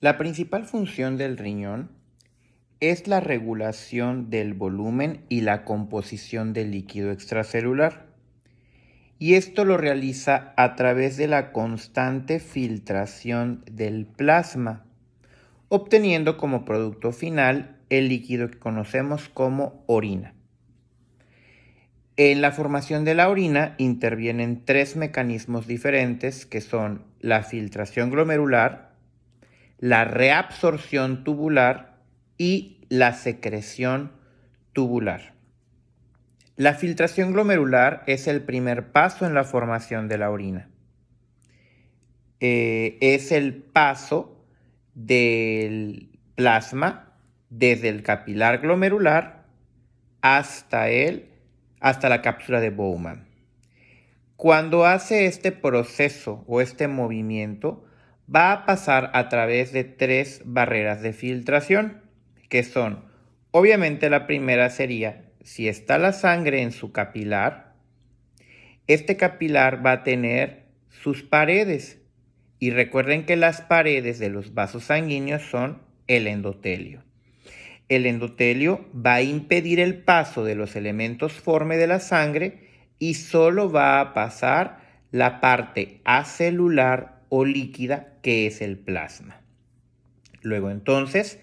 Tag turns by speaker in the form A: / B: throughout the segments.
A: La principal función del riñón es la regulación del volumen y la composición del líquido extracelular. Y esto lo realiza a través de la constante filtración del plasma, obteniendo como producto final el líquido que conocemos como orina. En la formación de la orina intervienen tres mecanismos diferentes que son la filtración glomerular, la reabsorción tubular y la secreción tubular. La filtración glomerular es el primer paso en la formación de la orina. Es el paso del plasma desde el capilar glomerular hasta la cápsula de Bowman. Cuando hace este proceso o este movimiento, va a pasar a través de tres barreras de filtración, que son, obviamente la primera sería, si está la sangre en su capilar, este capilar va a tener sus paredes. Y recuerden que las paredes de los vasos sanguíneos son el endotelio. El endotelio va a impedir el paso de los elementos forme de la sangre y solo va a pasar la parte acelular o líquida que es el plasma. Luego entonces,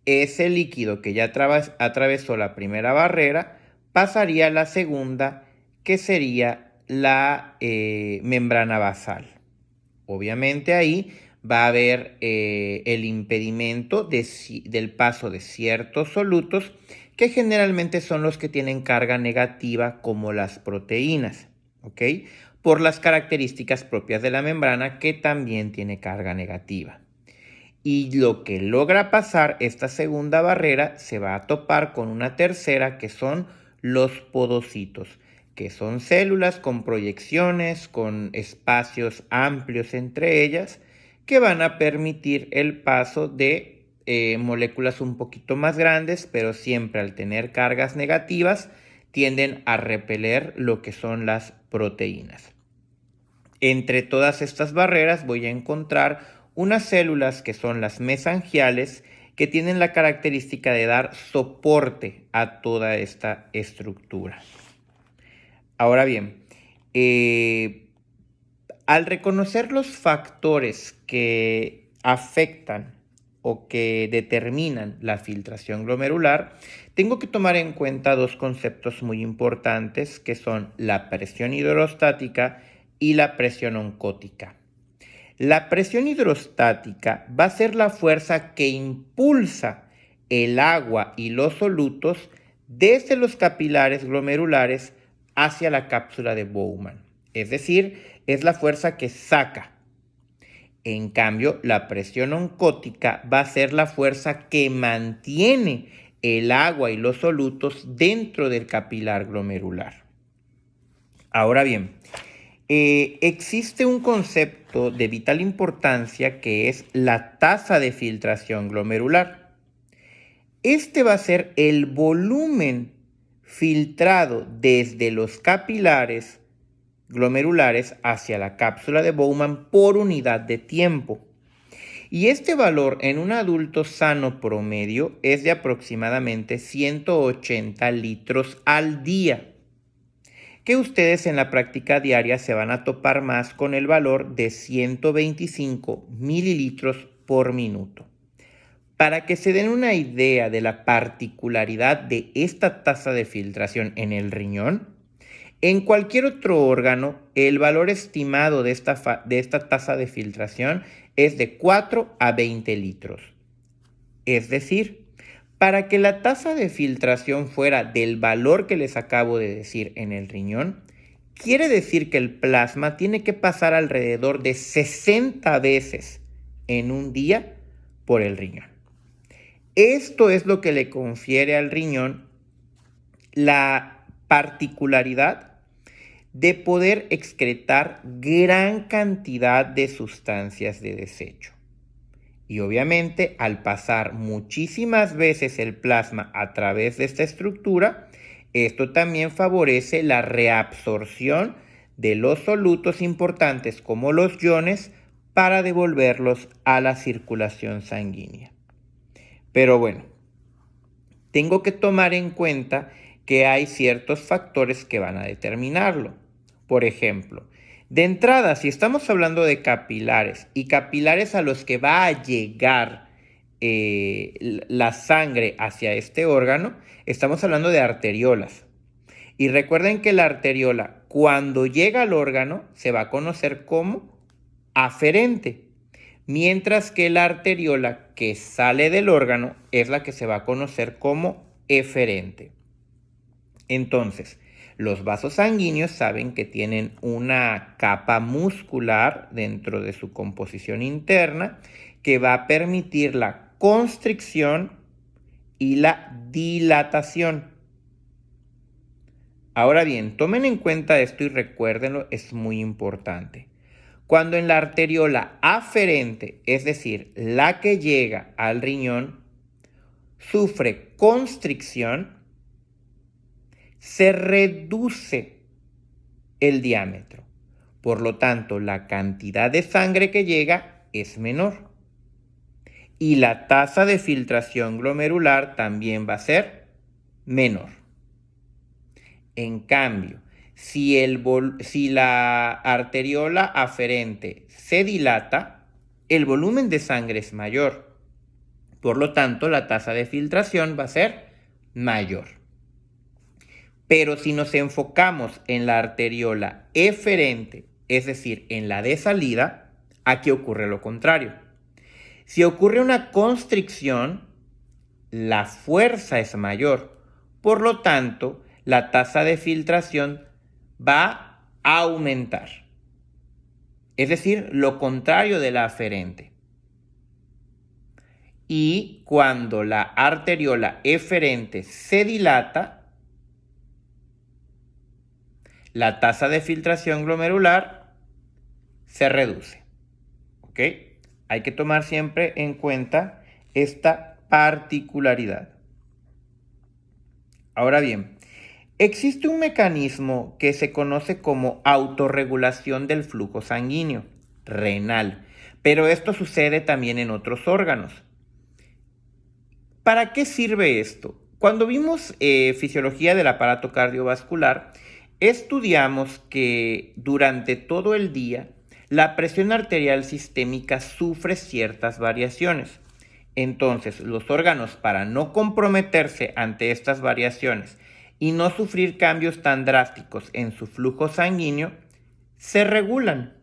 A: ese líquido que ya atravesó la primera barrera pasaría a la segunda, que sería la membrana basal. Obviamente ahí va a haber el impedimento del paso de ciertos solutos que generalmente son los que tienen carga negativa como las proteínas, ¿ok? Por las características propias de la membrana que también tiene carga negativa. Y lo que logra pasar esta segunda barrera se va a topar con una tercera que son los podocitos, que son células con proyecciones, con espacios amplios entre ellas, que van a permitir el paso de moléculas un poquito más grandes, pero siempre al tener cargas negativas tienden a repeler lo que son las proteínas. Entre todas estas barreras voy a encontrar unas células que son las mesangiales, que tienen la característica de dar soporte a toda esta estructura. Ahora bien, al reconocer los factores que afectan o que determinan la filtración glomerular, tengo que tomar en cuenta dos conceptos muy importantes que son la presión hidrostática y la presión oncótica. La presión hidrostática va a ser la fuerza que impulsa el agua y los solutos desde los capilares glomerulares hacia la cápsula de Bowman. Es decir, es la fuerza que saca. En cambio, la presión oncótica va a ser la fuerza que mantiene el agua y los solutos dentro del capilar glomerular. Ahora bien, existe un concepto de vital importancia que es la tasa de filtración glomerular. Este va a ser el volumen filtrado desde los capilares glomerulares hacia la cápsula de Bowman por unidad de tiempo. Y este valor en un adulto sano promedio es de aproximadamente 180 litros al día, que ustedes en la práctica diaria se van a topar más con el valor de 125 mililitros por minuto. Para que se den una idea de la particularidad de esta tasa de filtración en el riñón, en cualquier otro órgano, el valor estimado de esta tasa de filtración es de 4 a 20 litros. Es decir, para que la tasa de filtración fuera del valor que les acabo de decir en el riñón, quiere decir que el plasma tiene que pasar alrededor de 60 veces en un día por el riñón. Esto es lo que le confiere al riñón la particularidad de poder excretar gran cantidad de sustancias de desecho. Y obviamente, al pasar muchísimas veces el plasma a través de esta estructura, esto también favorece la reabsorción de los solutos importantes como los iones para devolverlos a la circulación sanguínea. Pero bueno, tengo que tomar en cuenta que hay ciertos factores que van a determinarlo. Por ejemplo, de entrada, si estamos hablando de capilares y capilares a los que va a llegar la sangre hacia este órgano, estamos hablando de arteriolas. Y recuerden que la arteriola, cuando llega al órgano, se va a conocer como aferente, mientras que la arteriola que sale del órgano es la que se va a conocer como eferente. Entonces, los vasos sanguíneos saben que tienen una capa muscular dentro de su composición interna que va a permitir la constricción y la dilatación. Ahora bien, tomen en cuenta esto y recuérdenlo, es muy importante. Cuando en la arteriola aferente, es decir, la que llega al riñón, sufre constricción, se reduce el diámetro. Por lo tanto, la cantidad de sangre que llega es menor. Y la tasa de filtración glomerular también va a ser menor. En cambio, si la arteriola aferente se dilata, el volumen de sangre es mayor. Por lo tanto, la tasa de filtración va a ser mayor. Pero si nos enfocamos en la arteriola eferente, es decir, en la de salida, aquí ocurre lo contrario. Si ocurre una constricción, la fuerza es mayor. Por lo tanto, la tasa de filtración va a aumentar. Es decir, lo contrario de la aferente. Y cuando la arteriola eferente se dilata, la tasa de filtración glomerular se reduce. ¿Ok? Hay que tomar siempre en cuenta esta particularidad. Ahora bien, existe un mecanismo que se conoce como autorregulación del flujo sanguíneo renal, pero esto sucede también en otros órganos. ¿Para qué sirve esto? Cuando vimos fisiología del aparato cardiovascular, estudiamos que durante todo el día la presión arterial sistémica sufre ciertas variaciones. Entonces, los órganos, para no comprometerse ante estas variaciones y no sufrir cambios tan drásticos en su flujo sanguíneo, se regulan.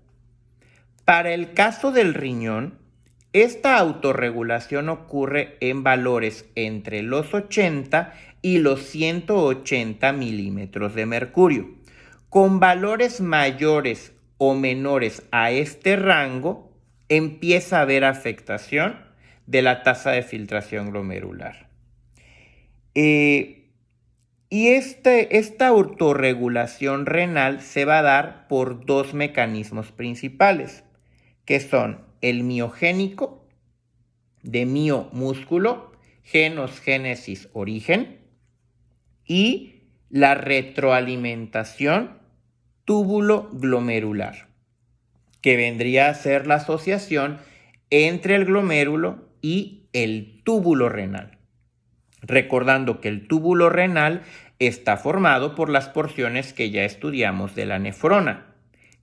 A: Para el caso del riñón, esta autorregulación ocurre en valores entre los 80 y los 180 milímetros de mercurio. Con valores mayores o menores a este rango, empieza a haber afectación de la tasa de filtración glomerular. Esta autorregulación renal se va a dar por dos mecanismos principales, que son el miogénico, de mio músculo, genos, génesis, origen, y la retroalimentación túbulo glomerular, que vendría a ser la asociación entre el glomérulo y el túbulo renal. Recordando que el túbulo renal está formado por las porciones que ya estudiamos de la nefrona,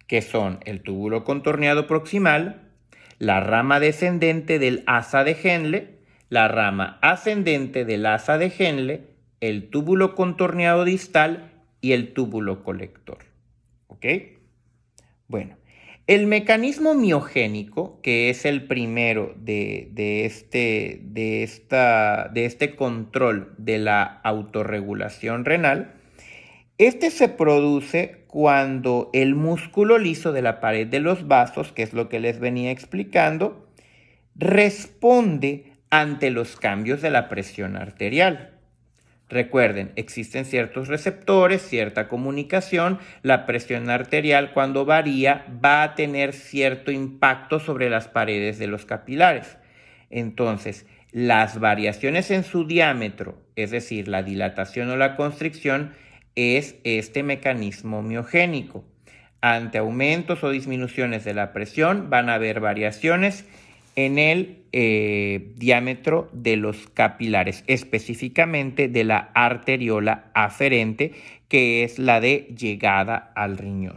A: que son el túbulo contorneado proximal, la rama descendente del asa de Henle, la rama ascendente del asa de Henle, el túbulo contorneado distal y el túbulo colector. ¿Ok? Bueno, el mecanismo miogénico, que es el primero de este control de la autorregulación renal, este se produce cuando el músculo liso de la pared de los vasos, que es lo que les venía explicando, responde ante los cambios de la presión arterial. Recuerden, existen ciertos receptores, cierta comunicación. La presión arterial, cuando varía, va a tener cierto impacto sobre las paredes de los capilares. Entonces, las variaciones en su diámetro, es decir, la dilatación o la constricción, es este mecanismo miogénico. Ante aumentos o disminuciones de la presión van a haber variaciones en el diámetro de los capilares, específicamente de la arteriola aferente, que es la de llegada al riñón.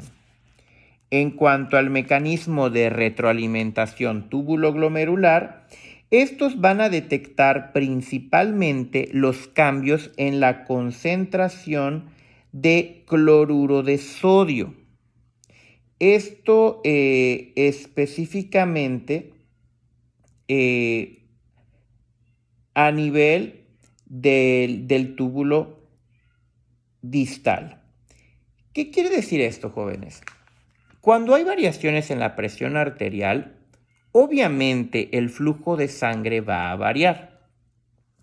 A: En cuanto al mecanismo de retroalimentación túbulo-glomerular, estos van a detectar principalmente los cambios en la concentración de cloruro de sodio. Esto específicamente a nivel del túbulo distal. ¿Qué quiere decir esto, jóvenes? Cuando hay variaciones en la presión arterial, obviamente el flujo de sangre va a variar.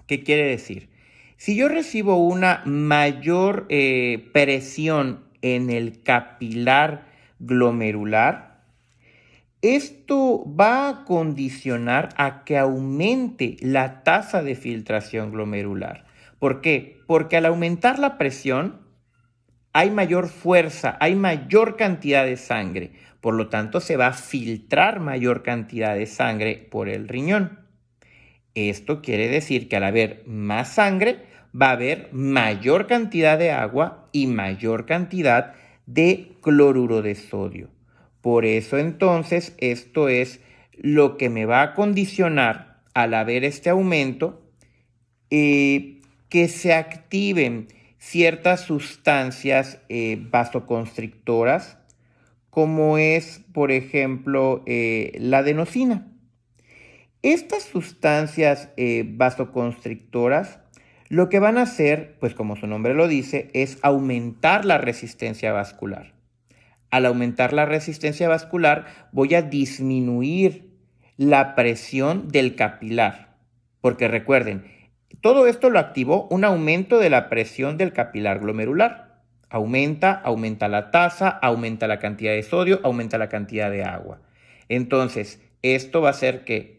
A: ¿Qué quiere decir? Si yo recibo una mayor presión en el capilar glomerular, esto va a condicionar a que aumente la tasa de filtración glomerular. ¿Por qué? Porque al aumentar la presión, hay mayor fuerza, hay mayor cantidad de sangre. Por lo tanto, se va a filtrar mayor cantidad de sangre por el riñón. Esto quiere decir que al haber más sangre, va a haber mayor cantidad de agua y mayor cantidad de cloruro de sodio. Por eso entonces esto es lo que me va a condicionar al haber este aumento, que se activen ciertas sustancias vasoconstrictoras, como es, por ejemplo, la adenosina. Estas sustancias vasoconstrictoras lo que van a hacer, pues como su nombre lo dice, es aumentar la resistencia vascular. Al aumentar la resistencia vascular, voy a disminuir la presión del capilar. Porque recuerden, todo esto lo activó un aumento de la presión del capilar glomerular. Aumenta la tasa, aumenta la cantidad de sodio, aumenta la cantidad de agua. Entonces, esto va a hacer que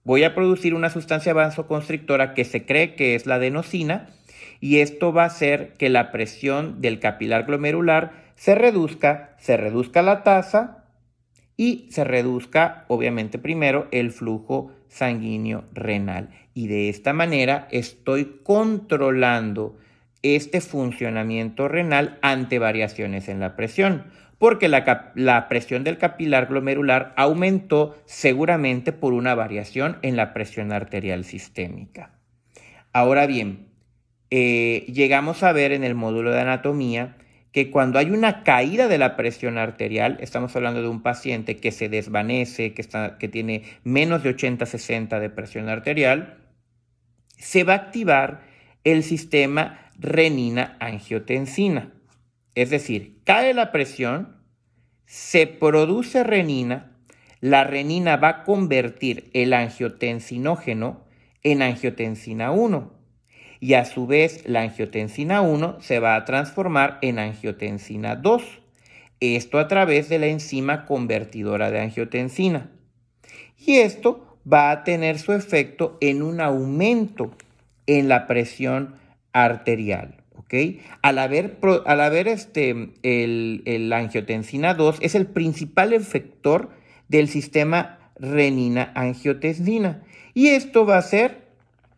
A: voy a producir una sustancia vasoconstrictora que se cree que es la adenosina, y esto va a hacer que la presión del capilar glomerular se reduzca la tasa y se reduzca, obviamente, primero el flujo sanguíneo renal. Y de esta manera estoy controlando este funcionamiento renal ante variaciones en la presión, porque la presión del capilar glomerular aumentó seguramente por una variación en la presión arterial sistémica. Ahora bien, llegamos a ver en el módulo de anatomía que cuando hay una caída de la presión arterial, estamos hablando de un paciente que se desvanece, que tiene menos de 80-60 de presión arterial, se va a activar el sistema renina-angiotensina. Es decir, cae la presión, se produce renina, la renina va a convertir el angiotensinógeno en angiotensina 1. Y a su vez la angiotensina 1 se va a transformar en angiotensina 2. Esto a través de la enzima convertidora de angiotensina. Y esto va a tener su efecto en un aumento en la presión arterial. ¿Okay? Al haber el angiotensina 2 es el principal efector del sistema renina-angiotensina. Y esto va a hacer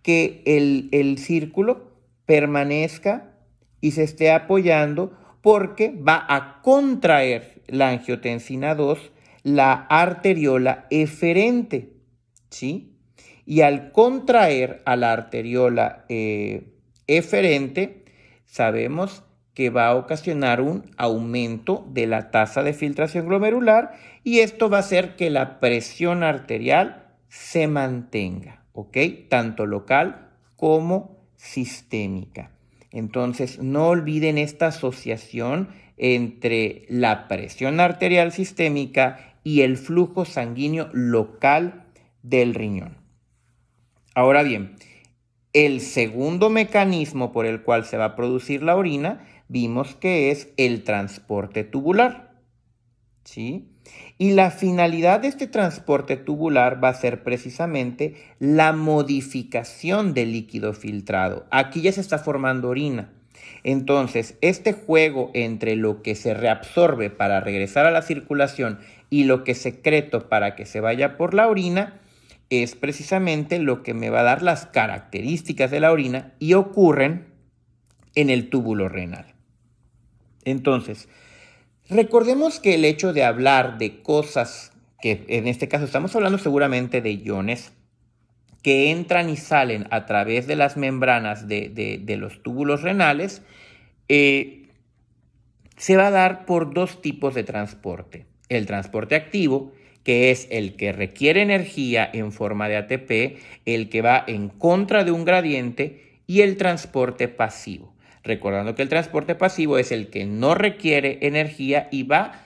A: que el círculo permanezca y se esté apoyando, porque va a contraer la angiotensina 2 la arteriola eferente, ¿sí? Y al contraer a la arteriola eferente, sabemos que va a ocasionar un aumento de la tasa de filtración glomerular, y esto va a hacer que la presión arterial se mantenga, ¿ok? Tanto local como sistémica. Entonces, no olviden esta asociación entre la presión arterial sistémica y el flujo sanguíneo local del riñón. Ahora bien, el segundo mecanismo por el cual se va a producir la orina, vimos que es el transporte tubular, ¿sí? Y la finalidad de este transporte tubular va a ser precisamente la modificación del líquido filtrado. Aquí ya se está formando orina. Entonces, este juego entre lo que se reabsorbe para regresar a la circulación y lo que secreto para que se vaya por la orina es precisamente lo que me va a dar las características de la orina y ocurren en el túbulo renal. Entonces, recordemos que el hecho de hablar de cosas, que en este caso estamos hablando seguramente de iones, que entran y salen a través de las membranas de los túbulos renales, se va a dar por dos tipos de transporte. El transporte activo, que es el que requiere energía en forma de ATP, el que va en contra de un gradiente, y el transporte pasivo. Recordando que el transporte pasivo es el que no requiere energía y va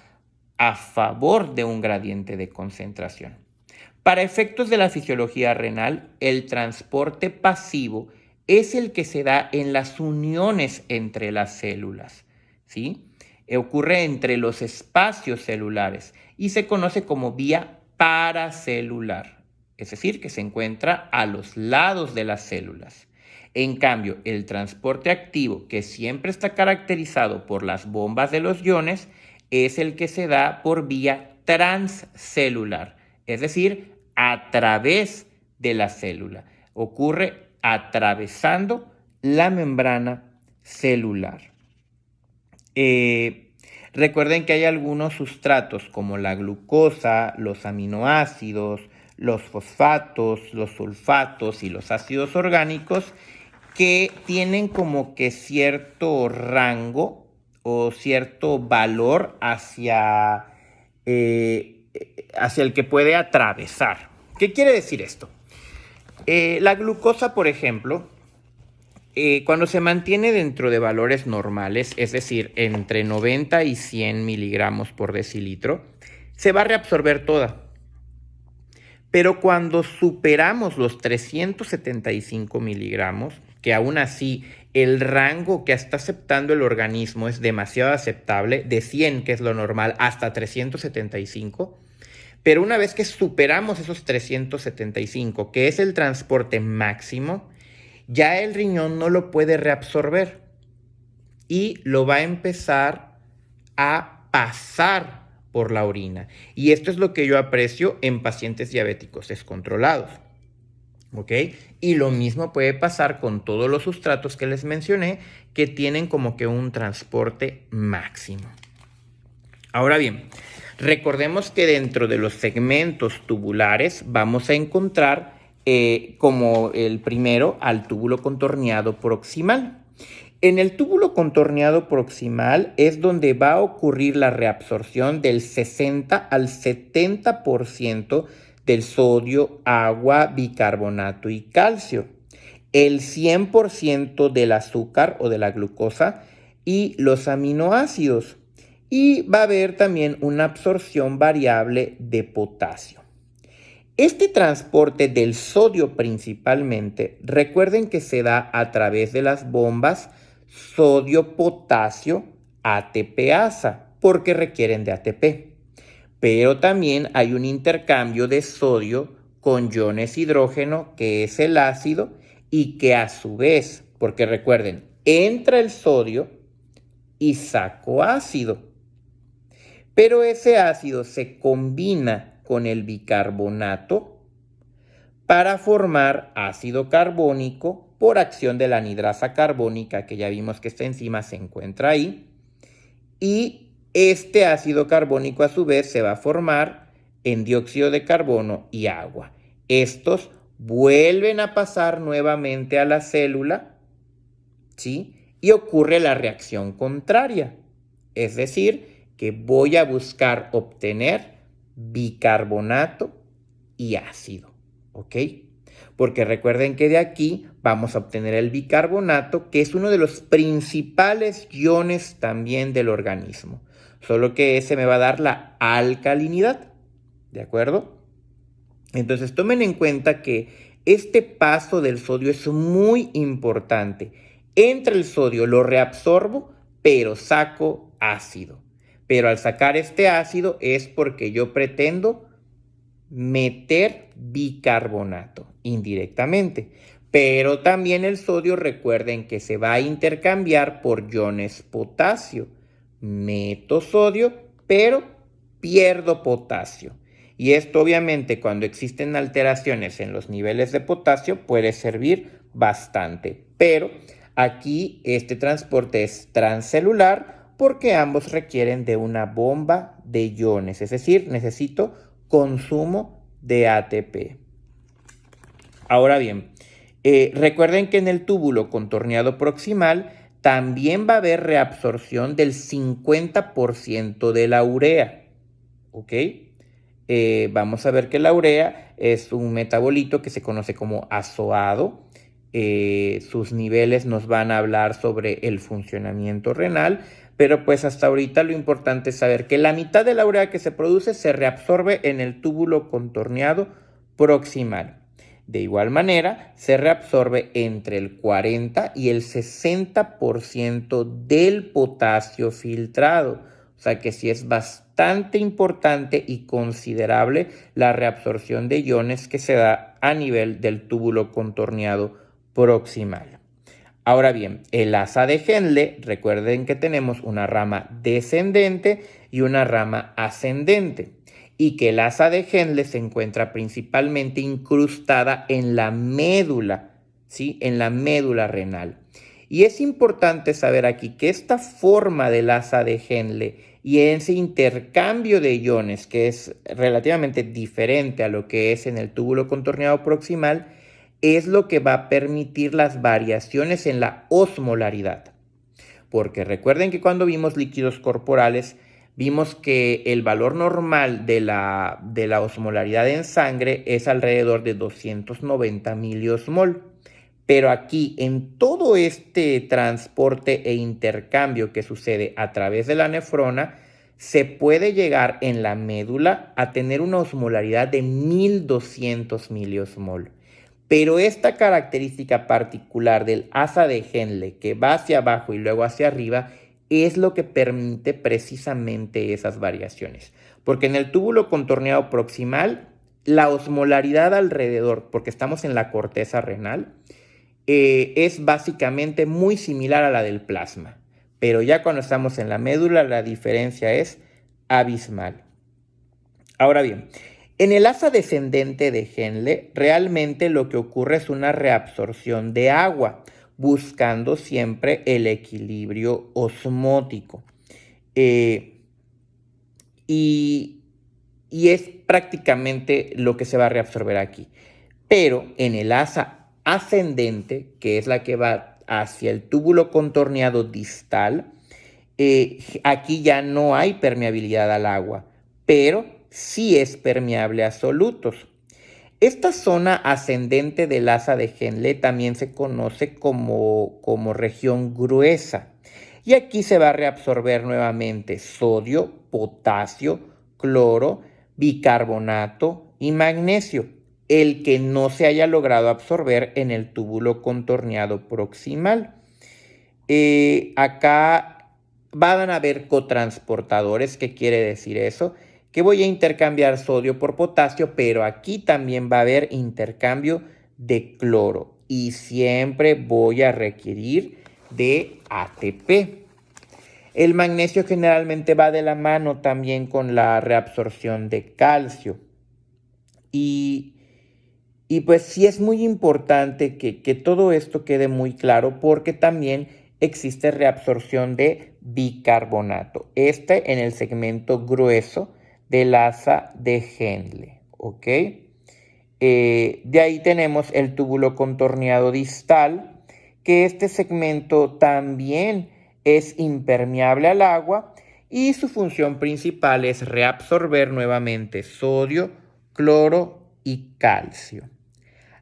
A: a favor de un gradiente de concentración. Para efectos de la fisiología renal, el transporte pasivo es el que se da en las uniones entre las células, ¿sí? Ocurre entre los espacios celulares y se conoce como vía paracelular, es decir, que se encuentra a los lados de las células. En cambio, el transporte activo, que siempre está caracterizado por las bombas de los iones, es el que se da por vía transcelular, es decir, a través de la célula. Ocurre atravesando la membrana celular. Recuerden que hay algunos sustratos como la glucosa, los aminoácidos, los fosfatos, los sulfatos y los ácidos orgánicos que tienen como que cierto rango o cierto valor hacia el que puede atravesar. ¿Qué quiere decir esto? La glucosa, por ejemplo, cuando se mantiene dentro de valores normales, es decir, entre 90 y 100 miligramos por decilitro, se va a reabsorber toda. Pero cuando superamos los 375 miligramos, que aún así el rango que está aceptando el organismo es demasiado aceptable, de 100, que es lo normal, hasta 375, pero una vez que superamos esos 375, que es el transporte máximo, ya el riñón no lo puede reabsorber y lo va a empezar a pasar por la orina. Y esto es lo que yo aprecio en pacientes diabéticos descontrolados. ¿Ok? Y lo mismo puede pasar con todos los sustratos que les mencioné que tienen como que un transporte máximo. Ahora bien, recordemos que dentro de los segmentos tubulares vamos a encontrar como el primero al túbulo contorneado proximal. En el túbulo contorneado proximal es donde va a ocurrir la reabsorción del 60 al 70% del sodio, agua, bicarbonato y calcio, el 100% del azúcar o de la glucosa y los aminoácidos. Y va a haber también una absorción variable de potasio. Este transporte del sodio principalmente, recuerden que se da a través de las bombas sodio-potasio ATPasa, porque requieren de ATP. Pero también hay un intercambio de sodio con iones hidrógeno, que es el ácido, y que a su vez, porque recuerden, entra el sodio y saco ácido. Pero ese ácido se combina con el bicarbonato para formar ácido carbónico por acción de la anhidrasa carbónica, que ya vimos que esta enzima se encuentra ahí. Y este ácido carbónico a su vez se va a formar en dióxido de carbono y agua. Estos vuelven a pasar nuevamente a la célula, ¿sí? Y ocurre la reacción contraria. Es decir, que voy a buscar obtener bicarbonato y ácido, ¿ok? Porque recuerden que de aquí vamos a obtener el bicarbonato, que es uno de los principales iones también del organismo, solo que ese me va a dar la alcalinidad, ¿de acuerdo? Entonces tomen en cuenta que este paso del sodio es muy importante. Entra el sodio, lo reabsorbo, pero saco ácido. Pero al sacar este ácido es porque yo pretendo meter bicarbonato indirectamente. Pero también el sodio, recuerden que se va a intercambiar por iones potasio. Meto sodio, pero pierdo potasio. Y esto obviamente cuando existen alteraciones en los niveles de potasio puede servir bastante. Pero aquí este transporte es transcelular porque ambos requieren de una bomba de iones. Es decir, necesito consumo de ATP. Ahora bien, recuerden que en el túbulo contorneado proximal también va a haber reabsorción del 50% de la urea. ¿Ok? Vamos a ver que la urea es un metabolito que se conoce como azoado. Sus niveles nos van a hablar sobre el funcionamiento renal, pero pues hasta ahorita lo importante es saber que la mitad de la urea que se produce se reabsorbe en el túbulo contorneado proximal. De igual manera, se reabsorbe entre el 40 y el 60% del potasio filtrado. O sea que sí es bastante importante y considerable la reabsorción de iones que se da a nivel del túbulo contorneado proximal. Ahora bien, el asa de Henle, recuerden que tenemos una rama descendente y una rama ascendente, y que el asa de Henle se encuentra principalmente incrustada en la médula, ¿sí? En la médula renal. Y es importante saber aquí que esta forma del asa de Henle y ese intercambio de iones, que es relativamente diferente a lo que es en el túbulo contorneado proximal, es lo que va a permitir las variaciones en la osmolaridad. Porque recuerden que cuando vimos líquidos corporales, vimos que el valor normal de la osmolaridad en sangre es alrededor de 290 miliosmol. Pero aquí, en todo este transporte e intercambio que sucede a través de la nefrona, se puede llegar en la médula a tener una osmolaridad de 1200 miliosmol. Pero esta característica particular del asa de Henle, que va hacia abajo y luego hacia arriba, es lo que permite precisamente esas variaciones. Porque en el túbulo contorneado proximal, la osmolaridad alrededor, porque estamos en la corteza renal, es básicamente muy similar a la del plasma. Pero ya cuando estamos en la médula, la diferencia es abismal. Ahora bien, en el asa descendente de Henle, realmente lo que ocurre es una reabsorción de agua, buscando siempre el equilibrio osmótico. Y es prácticamente lo que se va a reabsorber aquí. Pero en el asa ascendente, que es la que va hacia el túbulo contorneado distal, aquí ya no hay permeabilidad al agua, pero sí es permeable a solutos. Esta zona ascendente del asa de Henle también se conoce como región gruesa. Y aquí se va a reabsorber nuevamente sodio, potasio, cloro, bicarbonato y magnesio, el que no se haya logrado absorber en el túbulo contorneado proximal. Acá van a haber cotransportadores. ¿Qué quiere decir eso? Que voy a intercambiar sodio por potasio, pero aquí también va a haber intercambio de cloro y siempre voy a requerir de ATP. El magnesio generalmente va de la mano también con la reabsorción de calcio. Y, pues sí es muy importante que todo esto quede muy claro porque también existe reabsorción de bicarbonato. Este en el segmento grueso del asa de Henle, ¿ok? De ahí tenemos el túbulo contorneado distal, que este segmento también es impermeable al agua y su función principal es reabsorber nuevamente sodio, cloro y calcio.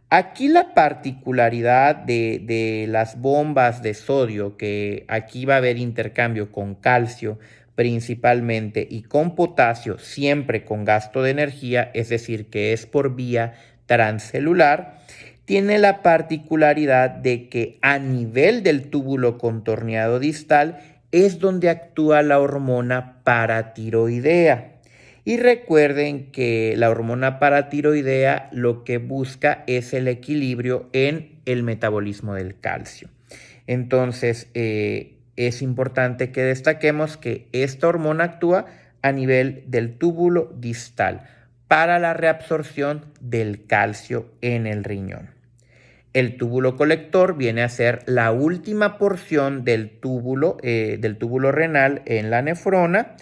A: Aquí la particularidad de las bombas de sodio, que aquí va a haber intercambio con calcio principalmente y con potasio, siempre con gasto de energía, es decir, que es por vía transcelular, tiene la particularidad de que a nivel del túbulo contorneado distal es donde actúa la hormona paratiroidea. Y recuerden que la hormona paratiroidea lo que busca es el equilibrio en el metabolismo del calcio. Entonces, es importante que destaquemos que esta hormona actúa a nivel del túbulo distal para la reabsorción del calcio en el riñón. El túbulo colector viene a ser la última porción del túbulo renal en la nefrona.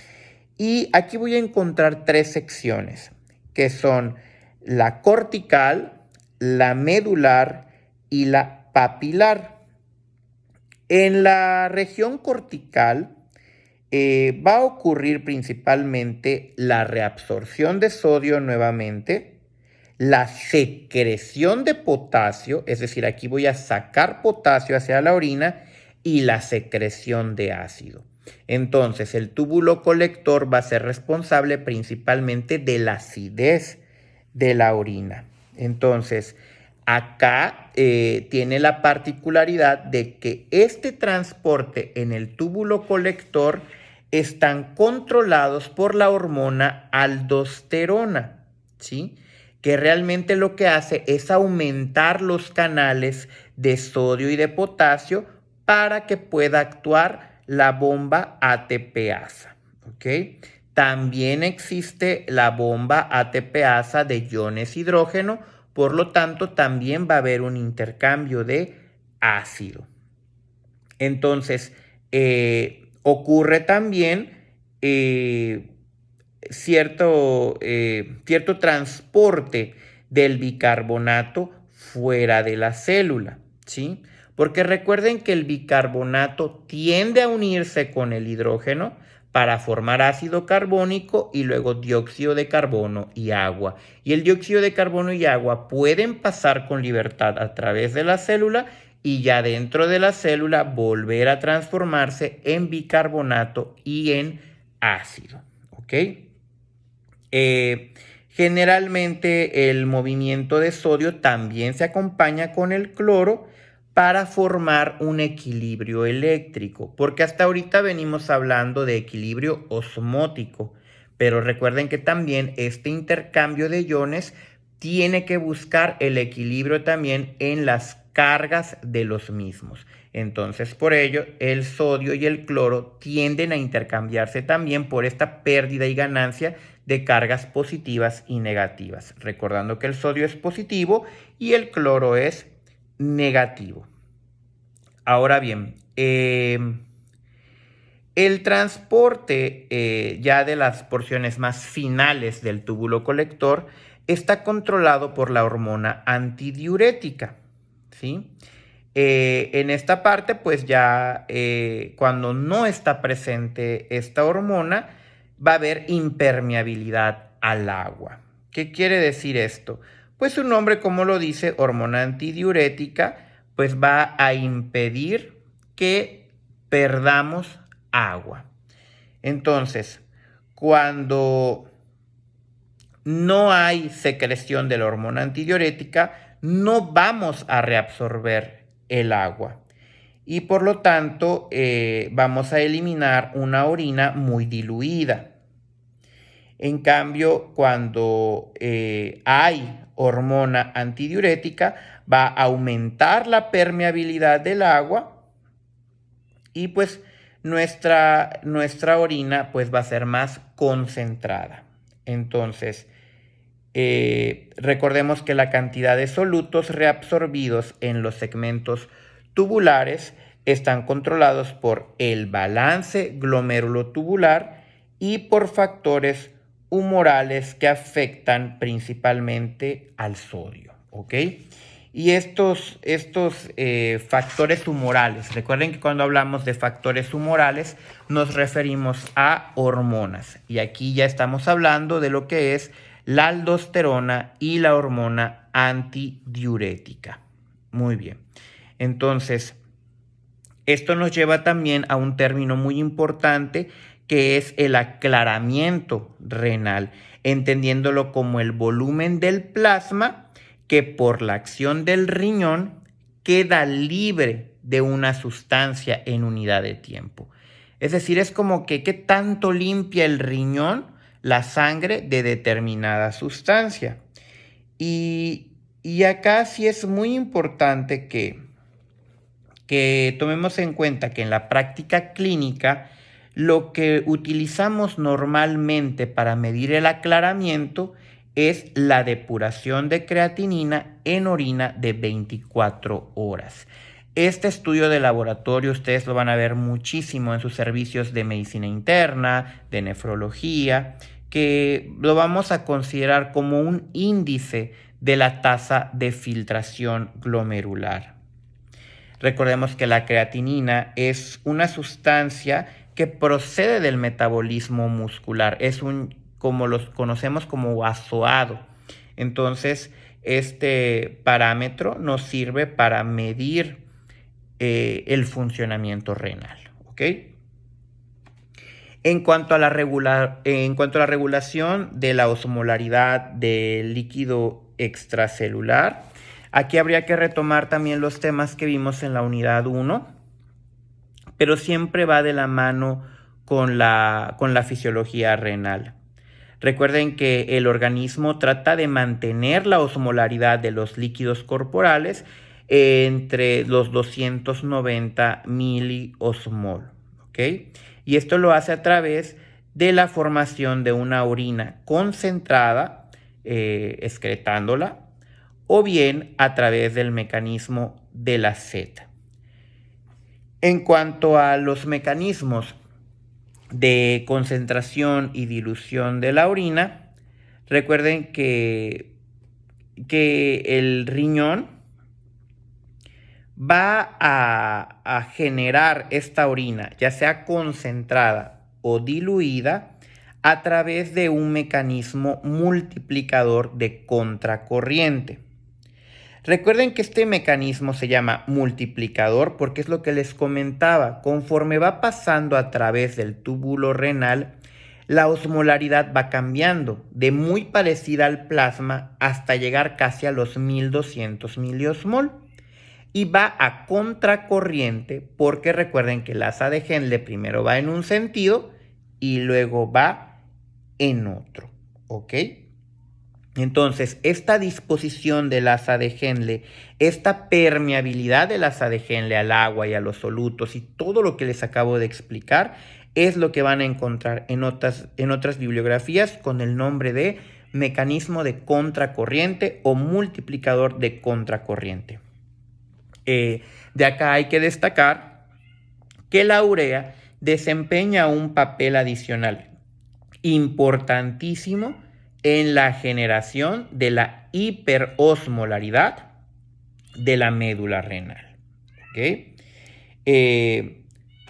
A: Y aquí voy a encontrar tres secciones, que son la cortical, la medular y la papilar. En la región cortical va a ocurrir principalmente la reabsorción de sodio nuevamente, la secreción de potasio, es decir, aquí voy a sacar potasio hacia la orina, y la secreción de ácido. Entonces, el túbulo colector va a ser responsable principalmente de la acidez de la orina. Entonces, acá tiene la particularidad de que este transporte en el túbulo colector están controlados por la hormona aldosterona, ¿sí? Que realmente lo que hace es aumentar los canales de sodio y de potasio para que pueda actuar la bomba ATPasa, ¿ok? También existe la bomba ATPasa de iones hidrógeno, por lo tanto también va a haber un intercambio de ácido. Entonces, ocurre también cierto transporte del bicarbonato fuera de la célula, ¿sí? Porque recuerden que el bicarbonato tiende a unirse con el hidrógeno para formar ácido carbónico y luego dióxido de carbono y agua. Y el dióxido de carbono y agua pueden pasar con libertad a través de la célula y ya dentro de la célula volver a transformarse en bicarbonato y en ácido, ¿ok? Generalmente el movimiento de sodio también se acompaña con el cloro para formar un equilibrio eléctrico, porque hasta ahorita venimos hablando de equilibrio osmótico, pero recuerden que también este intercambio de iones tiene que buscar el equilibrio también en las cargas de los mismos. Entonces, por ello, el sodio y el cloro tienden a intercambiarse también por esta pérdida y ganancia de cargas positivas y negativas. Recordando que el sodio es positivo y el cloro es negativo. Ahora bien, el transporte ya de las porciones más finales del túbulo colector está controlado por la hormona antidiurética, ¿sí? En esta parte, pues ya cuando no está presente esta hormona, va a haber impermeabilidad al agua. ¿Qué quiere decir esto? Pues su nombre, como lo dice, hormona antidiurética, pues va a impedir que perdamos agua. Entonces, cuando no hay secreción de la hormona antidiurética, no vamos a reabsorber el agua y por lo tanto vamos a eliminar una orina muy diluida. En cambio, cuando hay hormona antidiurética, va a aumentar la permeabilidad del agua y pues nuestra orina pues va a ser más concentrada. Entonces, recordemos que la cantidad de solutos reabsorbidos en los segmentos tubulares están controlados por el balance glomérulo-tubular y por factores humorales que afectan principalmente al sodio, ¿ok? Y estos factores humorales, recuerden que cuando hablamos de factores humorales nos referimos a hormonas. Y aquí ya estamos hablando de lo que es la aldosterona y la hormona antidiurética. Muy bien. Entonces, esto nos lleva también a un término muy importante que es el aclaramiento renal, entendiéndolo como el volumen del plasma que por la acción del riñón queda libre de una sustancia en unidad de tiempo. Es decir, es como que qué tanto limpia el riñón la sangre de determinada sustancia. Y acá sí es muy importante que tomemos en cuenta que en la práctica clínica lo que utilizamos normalmente para medir el aclaramiento es la depuración de creatinina en orina de 24 horas. Este estudio de laboratorio ustedes lo van a ver muchísimo en sus servicios de medicina interna, de nefrología, que lo vamos a considerar como un índice de la tasa de filtración glomerular. Recordemos que la creatinina es una sustancia que procede del metabolismo muscular, es como los conocemos como vasoado. Entonces, este parámetro nos sirve para medir el funcionamiento renal, ¿ok? En cuanto a la regulación de la osmolaridad del líquido extracelular, aquí habría que retomar también los temas que vimos en la unidad 1, pero siempre va de la mano con la fisiología renal. Recuerden que el organismo trata de mantener la osmolaridad de los líquidos corporales entre los 290 miliosmol, ¿ok? Y esto lo hace a través de la formación de una orina concentrada, excretándola, o bien a través del mecanismo de la sed. En cuanto a los mecanismos de concentración y dilución de la orina, recuerden que el riñón va a generar esta orina, ya sea concentrada o diluida, a través de un mecanismo multiplicador de contracorriente. Recuerden que este mecanismo se llama multiplicador porque es lo que les comentaba. Conforme va pasando a través del túbulo renal, la osmolaridad va cambiando de muy parecida al plasma hasta llegar casi a los 1200 miliosmol. Y va a contracorriente porque recuerden que el asa de Henle primero va en un sentido y luego va en otro, ¿ok? Entonces, esta disposición del asa de Henle, esta permeabilidad del asa de Henle al agua y a los solutos y todo lo que les acabo de explicar es lo que van a encontrar en otras bibliografías con el nombre de mecanismo de contracorriente o multiplicador de contracorriente. De acá hay que destacar que la urea desempeña un papel adicional importantísimo en la generación de la hiperosmolaridad de la médula renal, ¿ok?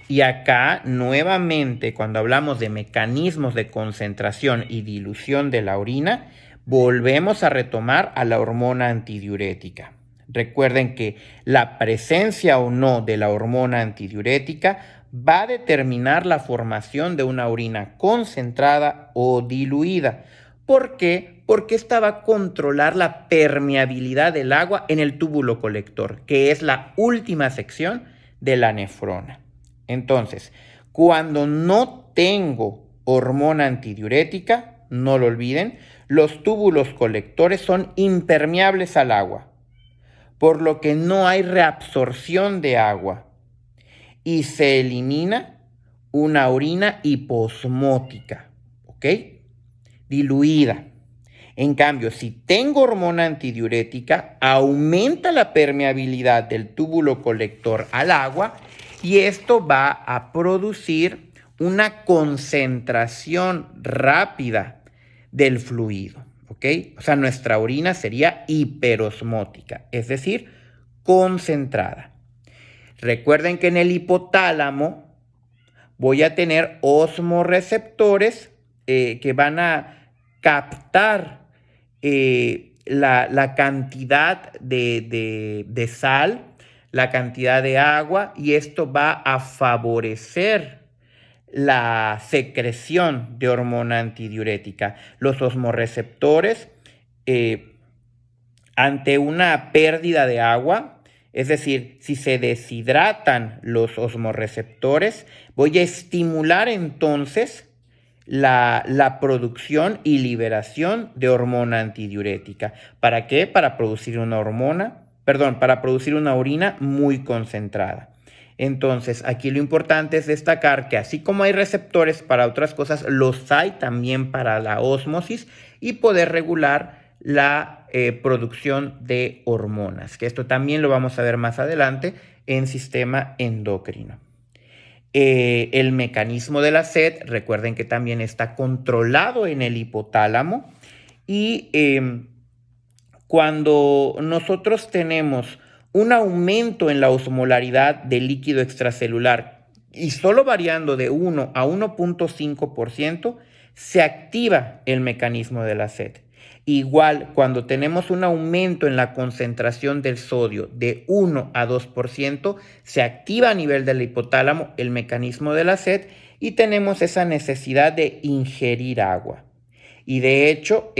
A: Y acá nuevamente cuando hablamos de mecanismos de concentración y dilución de la orina, volvemos a retomar a la hormona antidiurética. Recuerden que la presencia o no de la hormona antidiurética va a determinar la formación de una orina concentrada o diluida. ¿Por qué? Porque esta va a controlar la permeabilidad del agua en el túbulo colector, que es la última sección de la nefrona. Entonces, cuando no tengo hormona antidiurética, no lo olviden, los túbulos colectores son impermeables al agua, por lo que no hay reabsorción de agua y se elimina una orina hiposmótica, ¿ok? Diluida. En cambio, si tengo hormona antidiurética, aumenta la permeabilidad del túbulo colector al agua y esto va a producir una concentración rápida del fluido, ¿ok? O sea, nuestra orina sería hiperosmótica, es decir, concentrada. Recuerden que en el hipotálamo voy a tener osmorreceptores que van a captar la cantidad de sal, la cantidad de agua, y esto va a favorecer la secreción de hormona antidiurética. Los osmorreceptores, ante una pérdida de agua, es decir, si se deshidratan los osmorreceptores, voy a estimular entonces la producción y liberación de hormona antidiurética. ¿Para qué? Para producir para producir una orina muy concentrada. Entonces, aquí lo importante es destacar que así como hay receptores para otras cosas, los hay también para la ósmosis y poder regular la producción de hormonas, que esto también lo vamos a ver más adelante en sistema endocrino. El mecanismo de la sed, recuerden que también está controlado en el hipotálamo y cuando nosotros tenemos un aumento en la osmolaridad del líquido extracelular y solo variando de 1 a 1.5%, se activa el mecanismo de la sed. Igual, cuando tenemos un aumento en la concentración del sodio de 1 a 2%, se activa a nivel del hipotálamo el mecanismo de la sed y tenemos esa necesidad de ingerir agua. Y de hecho,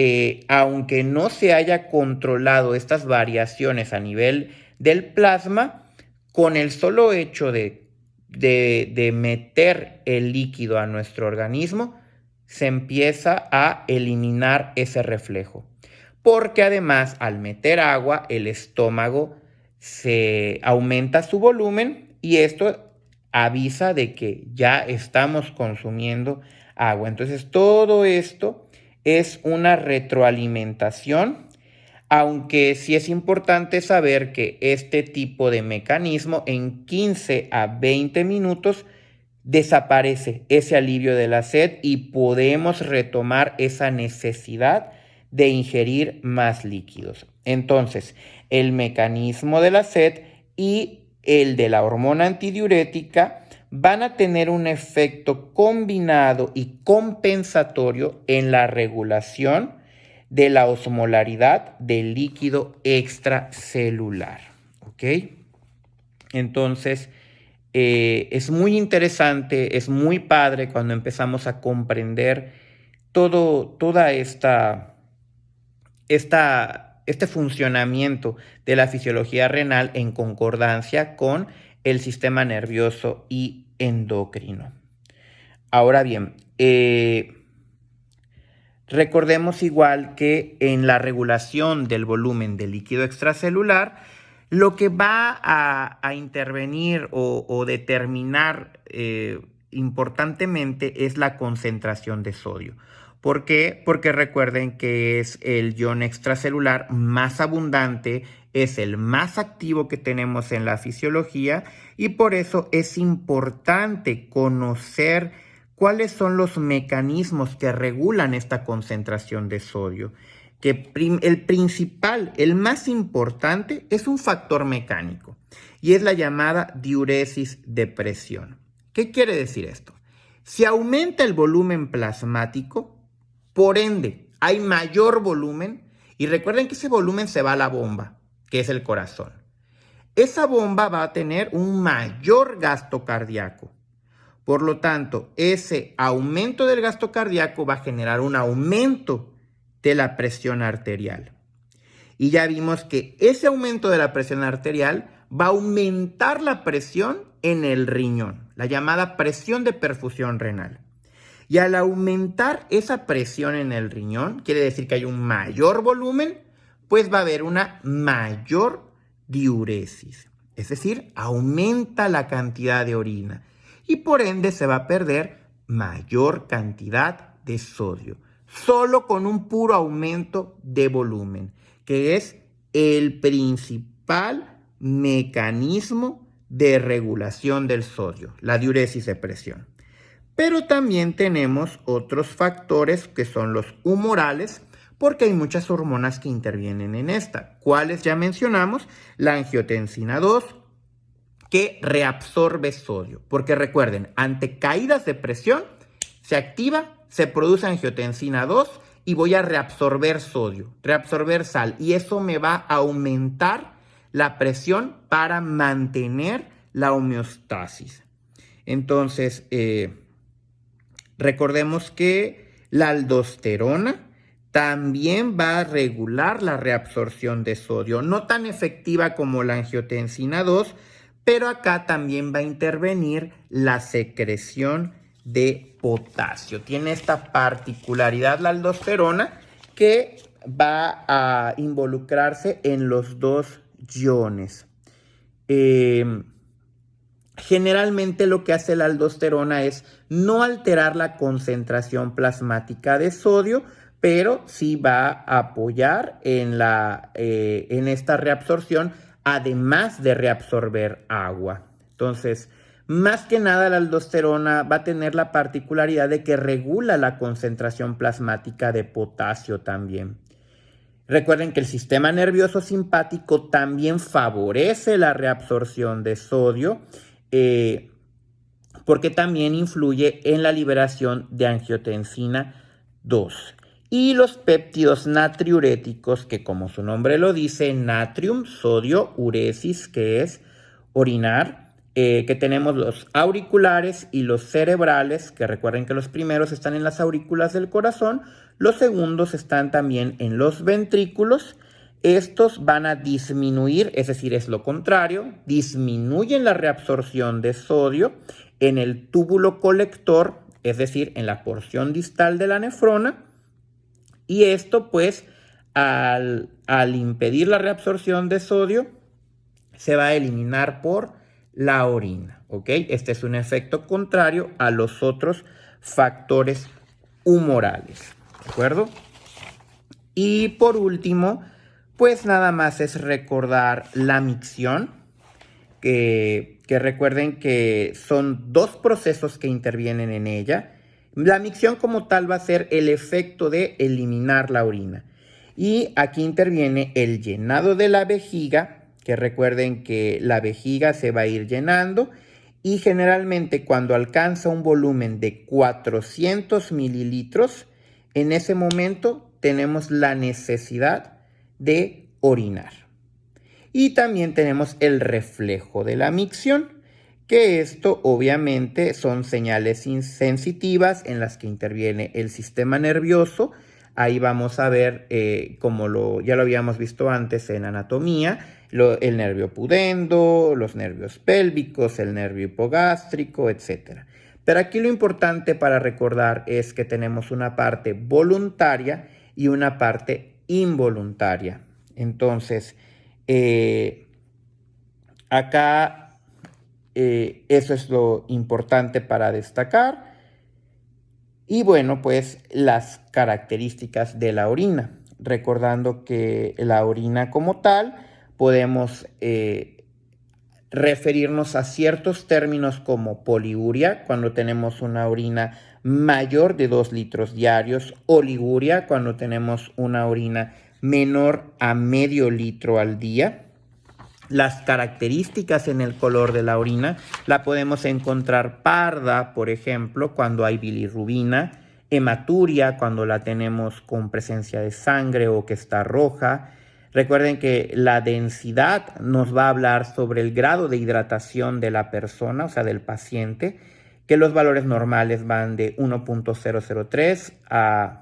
A: aunque no se haya controlado estas variaciones a nivel del plasma, con el solo hecho de meter el líquido a nuestro organismo, se empieza a eliminar ese reflejo. Porque además, al meter agua, el estómago se aumenta su volumen y esto avisa de que ya estamos consumiendo agua. Entonces, todo esto es una retroalimentación, aunque sí es importante saber que este tipo de mecanismo en 15 a 20 minutos desaparece ese alivio de la sed y podemos retomar esa necesidad de ingerir más líquidos. Entonces, el mecanismo de la sed y el de la hormona antidiurética van a tener un efecto combinado y compensatorio en la regulación de la osmolaridad del líquido extracelular. ¿Ok? Entonces, es muy interesante, es muy padre cuando empezamos a comprender toda este funcionamiento de la fisiología renal en concordancia con el sistema nervioso y endocrino. Ahora bien, recordemos igual que en la regulación del volumen del líquido extracelular, lo que va a intervenir o determinar importantemente es la concentración de sodio. ¿Por qué? Porque recuerden que es el ion extracelular más abundante, es el más activo que tenemos en la fisiología y por eso es importante conocer cuáles son los mecanismos que regulan esta concentración de sodio. Que el principal, el más importante, es un factor mecánico y es la llamada diuresis de presión. ¿Qué quiere decir esto? Si aumenta el volumen plasmático, por ende, hay mayor volumen y recuerden que ese volumen se va a la bomba, que es el corazón. Esa bomba va a tener un mayor gasto cardíaco. Por lo tanto, ese aumento del gasto cardíaco va a generar un aumento de la presión arterial. Y ya vimos que ese aumento de la presión arterial va a aumentar la presión en el riñón, la llamada presión de perfusión renal. Y al aumentar esa presión en el riñón, quiere decir que hay un mayor volumen, pues va a haber una mayor diuresis. Es decir, aumenta la cantidad de orina y por ende se va a perder mayor cantidad de sodio, solo con un puro aumento de volumen, que es el principal mecanismo de regulación del sodio, la diuresis de presión. Pero también tenemos otros factores que son los humorales, porque hay muchas hormonas que intervienen en esta. ¿Cuáles ya mencionamos? La angiotensina 2, que reabsorbe sodio. Porque recuerden, ante caídas de presión, se activa, se produce angiotensina 2 y voy a reabsorber sodio, reabsorber sal. Y eso me va a aumentar la presión para mantener la homeostasis. Entonces, recordemos que la aldosterona también va a regular la reabsorción de sodio, no tan efectiva como la angiotensina 2, pero acá también va a intervenir la secreción de potasio. Tiene esta particularidad la aldosterona que va a involucrarse en los dos iones. Generalmente lo que hace la aldosterona es no alterar la concentración plasmática de sodio, pero sí va a apoyar en esta reabsorción, además de reabsorber agua. Entonces, más que nada la aldosterona va a tener la particularidad de que regula la concentración plasmática de potasio también. Recuerden que el sistema nervioso simpático también favorece la reabsorción de sodio, porque también influye en la liberación de angiotensina 2. Y los péptidos natriuréticos, que como su nombre lo dice, natrium, sodio, uresis, que es orinar, que tenemos los auriculares y los cerebrales, que recuerden que los primeros están en las aurículas del corazón, los segundos están también en los ventrículos. Estos van a disminuir, es decir, es lo contrario, disminuyen la reabsorción de sodio en el túbulo colector, es decir, en la porción distal de la nefrona, y esto pues al impedir la reabsorción de sodio se va a eliminar por la orina, ¿ok? Este es un efecto contrario a los otros factores humorales, ¿de acuerdo? Y por último, pues nada más es recordar la micción, que recuerden que son dos procesos que intervienen en ella. La micción como tal va a ser el efecto de eliminar la orina. Y aquí interviene el llenado de la vejiga, que recuerden que la vejiga se va a ir llenando y generalmente cuando alcanza un volumen de 400 mililitros, en ese momento tenemos la necesidad de orinar. Y también tenemos el reflejo de la micción, que esto obviamente son señales sensitivas en las que interviene el sistema nervioso. Ahí vamos a ver, ya lo habíamos visto antes en anatomía, el nervio pudendo, los nervios pélvicos, el nervio hipogástrico, etc. Pero aquí lo importante para recordar es que tenemos una parte voluntaria y una parte involuntaria. Entonces, acá eso es lo importante para destacar. Y bueno, pues las características de la orina. Recordando que la orina como tal podemos referirnos a ciertos términos como poliuria, cuando tenemos una orina mayor de 2 litros diarios, oliguria, cuando tenemos una orina menor a medio litro al día. Las características en el color de la orina la podemos encontrar parda, por ejemplo, cuando hay bilirrubina, hematuria, cuando la tenemos con presencia de sangre o que está roja. Recuerden que la densidad nos va a hablar sobre el grado de hidratación de la persona, o sea, del paciente, que los valores normales van de 1.003 a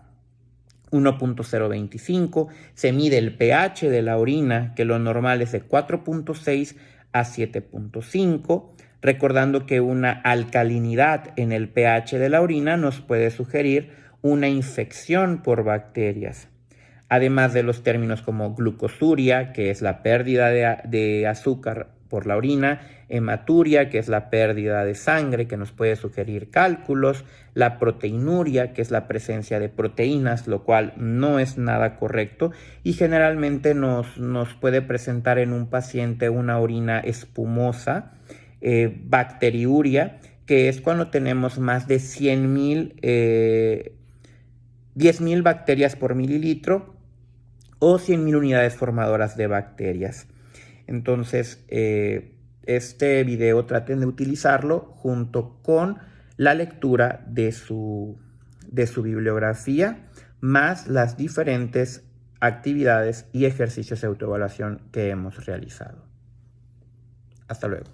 A: 1.025, se mide el pH de la orina, que lo normal es de 4.6 a 7.5, recordando que una alcalinidad en el pH de la orina nos puede sugerir una infección por bacterias. Además de los términos como glucosuria, que es la pérdida de azúcar por la orina, hematuria, que es la pérdida de sangre, que nos puede sugerir cálculos, la proteinuria, que es la presencia de proteínas, lo cual no es nada correcto y generalmente nos puede presentar en un paciente una orina espumosa, bacteriuria, que es cuando tenemos más de 10.000 bacterias por mililitro o 100.000 unidades formadoras de bacterias. Entonces, este video traten de utilizarlo junto con la lectura de su bibliografía, más las diferentes actividades y ejercicios de autoevaluación que hemos realizado. Hasta luego.